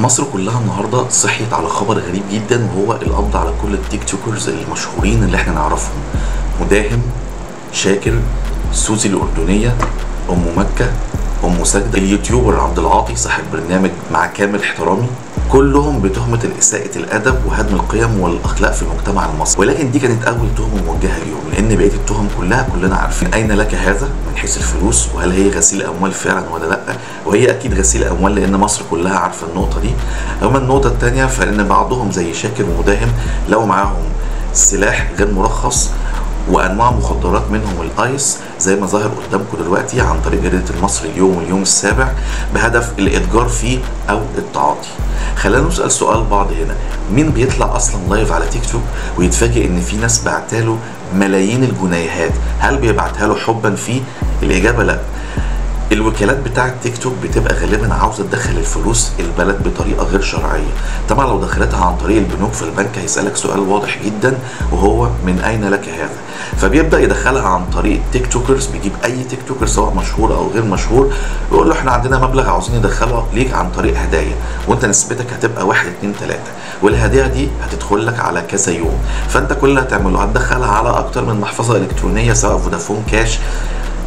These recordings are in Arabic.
مصر كلها النهارده صحيت على خبر غريب جدا، وهو القبض على كل التيك توكرز المشهورين اللي احنا نعرفهم: مداهم، شاكر، سوزي الأردنية، أم مكة، أم سجدة، اليوتيوبر عبد العاطي صاحب برنامج مع كامل احترامي، كلهم بتهمة إساءة الأدب وهدم القيم والأخلاق في المجتمع المصري. ولكن دي كانت أول تهمة موجهة اليوم، لأن بقية التهم كلها كلنا عارفين أين لك هذا من حيث الفلوس، وهل هي غسيل أموال فعلا ولا لأ؟ وهي أكيد غسيل أموال لأن مصر كلها عارفة النقطة دي. أما النقطة الثانية فإن بعضهم زي شاكر ومداهم لو معاهم سلاح غير مرخص وانواع مخدرات منهم الايس زي ما ظاهر قدامكم دلوقتي عن طريق جريده المصري اليوم واليوم السابع، بهدف الاتجار فيه او التعاطي. خلينا نسال سؤال بعض هنا: مين بيطلع اصلا لايف على تيك توك ويتفاجئ ان في ناس بعتاله ملايين الجنيهات؟ هل بيبعتها له حبا فيه؟ الاجابه لا. الوكالات بتاعه تيك توك بتبقى غالبا عاوزه تدخل الفلوس البلد بطريقه غير شرعيه. طبعا لو دخلتها عن طريق البنوك في البنك هيسالك سؤال واضح جدا، وهو من اين لك هذا؟ فبيبدا يدخلها عن طريق تيك توكرز، بيجيب اي تيك توكر سواء مشهور او غير مشهور، ويقول له احنا عندنا مبلغ عاوزين ندخله ليك عن طريق هدايا، وانت نسبتك هتبقى 1 2 3، والهدايا دي هتدخل لك على كذا يوم. فانت كل اللي هتعمله هتدخلها على اكتر من محفظه الكترونيه، سواء فودافون كاش،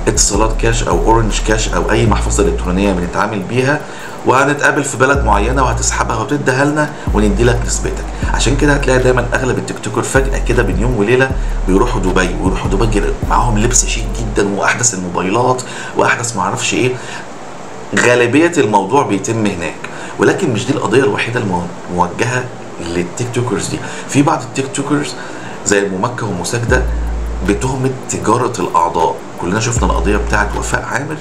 اتصالات كاش، او اورنج كاش، او اي محفظه الكترونيه بنتعامل بيها، وهنتقابل في بلد معينه وهتسحبها وتديها لنا وندي لك نسبتك. عشان كده هتلاقي دايما اغلب التيك توكر فجاه كده بين يوم وليله بيروحوا دبي، ويروحوا دبي كده معاهم لبس شيك جدا واحدث الموبايلات واحدث ما اعرفش ايه. غالبيه الموضوع بيتم هناك، ولكن مش دي القضيه الوحيده الموجهه للتيك توكرز دي. في بعض التيك توكرز زي ام مكة وام سجدة بتهمة تجارة الأعضاء. كلنا شفنا القضية بتاعت وفاء عامر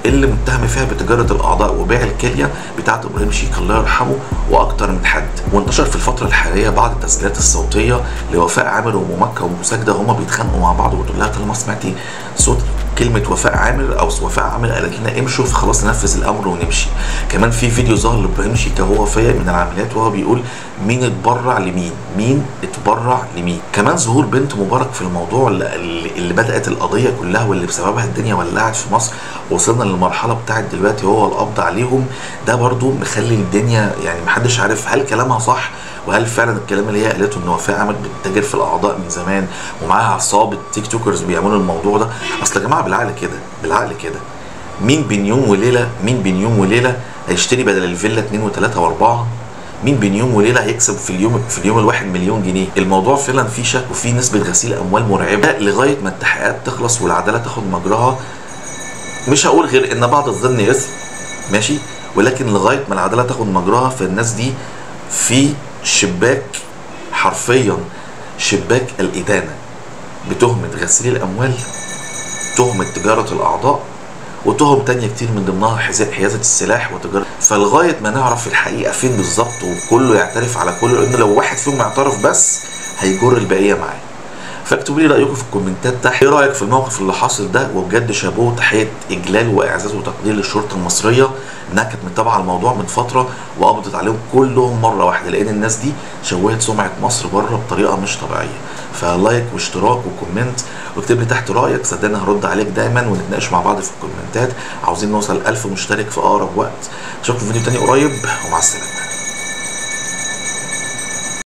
اللي متهم فيها بتجارة الأعضاء وبيع الكلية بتاعت إبراهيم شيك الله يرحمه وأكتر من حد. وانتشر في الفترة الحالية بعض التسجيلات الصوتية لوفاء عامر وأم مكة وأم سجدة هما بيتخانقوا مع بعض، وتقول لها طالما سمعتي صوت كلمة وفاء عامر أو وفاء عامر قالت لنا امشوا، فخلاص ننفذ الأمر ونمشي. كمان في فيديو ظهر لإبراهيم شيك وهو فايق من العمليات وهو بيقول مين اتبرع لمين؟ مين اتبرع لمين؟ كمان ظهور بنت مبارك في الموضوع اللي بدأت القضية كلها واللي بسببها الدنيا ولعت في مصر، وصلنا للمرحلة بتاعت دلوقتي هو القبض عليهم. ده برضو مخلي الدنيا يعني محدش عارف هل كلامها صح، وهل فعلا الكلام اللي هي قالته ان وفاء عامر بتتاجر في الاعضاء من زمان ومعاها عصابه تيك توكرز بيعملوا الموضوع ده. اصل يا جماعه بالعقل كده، بالعقل كده، مين بين يوم وليله هيشتري بدل الفيلا 2 و3 و4؟ مين بين يوم وليله هيكسب في اليوم الواحد مليون جنيه؟ الموضوع فعلا فيه شك وفيه نسبه غسيل اموال مرعبه لغايه ما التحقيقات تخلص والعداله تاخد مجراها. مش هقول غير ان بعض الظن اثم، ماشي، ولكن لغايه ما العداله تاخد مجراها فالناس دي في شباك، حرفيا شباك الإدانة، بتهمة غسيل الأموال، تهمة تجارة الأعضاء، وتهم تانية كتير من ضمنها حيازة السلاح وتجارة. فلغاية ما نعرف الحقيقة فين بالظبط وكله يعترف على كله، لأن لو واحد فيهم يعترف بس هيجر البقية معاه. فاكتبوا لي رايكم في الكومنتات تحت، ايه رايك في الموقف اللي حاصل ده؟ وبجد شابوه، تحيه اجلال واعزاز وتقدير للشرطه المصريه انها كانت متابعه الموضوع من فتره وقبضت عليهم كلهم مره واحده، لان الناس دي شوهت سمعه مصر بره بطريقه مش طبيعيه. فلايك واشتراك وكومنت واكتب لي تحت رايك، صدقني هرد عليك دايما ونتناقش مع بعض في الكومنتات. عاوزين نوصل 1000 مشترك في اقرب وقت. اشوفكم في فيديو تاني قريب، ومع السلامه.